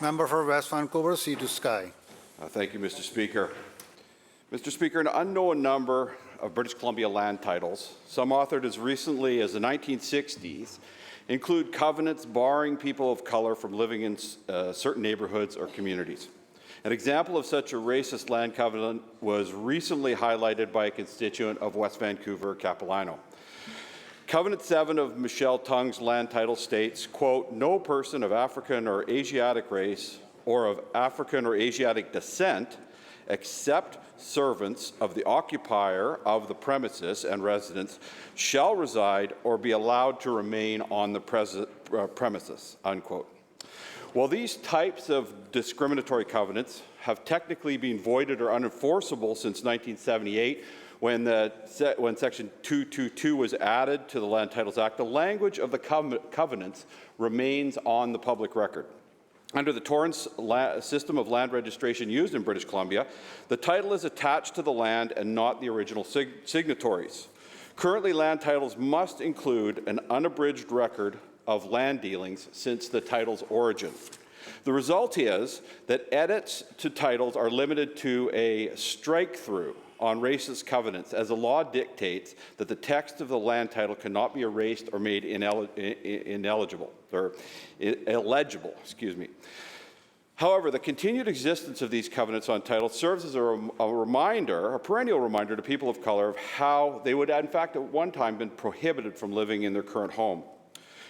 Member for West Vancouver, Sea to Sky. Thank you, Mr. Speaker. Mr. Speaker, an unknown number of British Columbia land titles, some authored as recently as the 1960s, include covenants barring people of color from living in certain neighbourhoods or communities. An example of such a racist land covenant was recently highlighted by a constituent of West Vancouver, Capilano. Covenant 7 of Michelle Tung's land title states, quote, "No person of African or Asiatic race or of African or Asiatic descent, except servants of the occupier of the premises and residents, shall reside or be allowed to remain on the premises," unquote. While these types of discriminatory covenants have technically been voided or unenforceable since 1978, when Section 222 was added to the Land Titles Act, the language of the covenants remains on the public record. Under the Torrens system of land registration used in British Columbia, the title is attached to the land and not the original signatories. Currently, land titles must include an unabridged record of land dealings since the title's origin. The result is that edits to titles are limited to a strike-through on racist covenants, as the law dictates that the text of the land title cannot be erased or made illegible. However, the continued existence of these covenants on titles serves as a reminder, a perennial reminder to people of color of how they would, in fact, at one time been prohibited from living in their current home.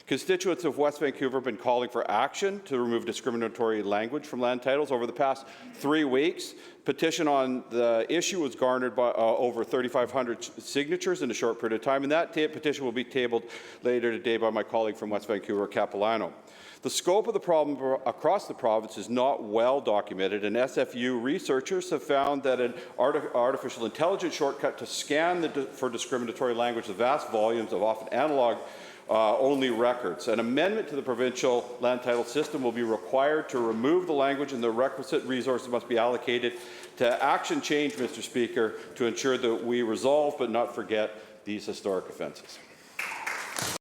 Constituents of West Vancouver have been calling for action to remove discriminatory language from land titles. Over the past 3 weeks, petition on the issue was garnered by over 3,500 signatures in a short period of time, and that petition will be tabled later today by my colleague from West Vancouver, Capilano. The scope of the problem across the province is not well documented, and SFU researchers have found that an artificial intelligence shortcut to scan for discriminatory language the vast volumes of often analog only records. An amendment to the provincial land title system will be required to remove the language, and the requisite resources must be allocated to action change, Mr. Speaker, to ensure that we resolve but not forget these historic offences.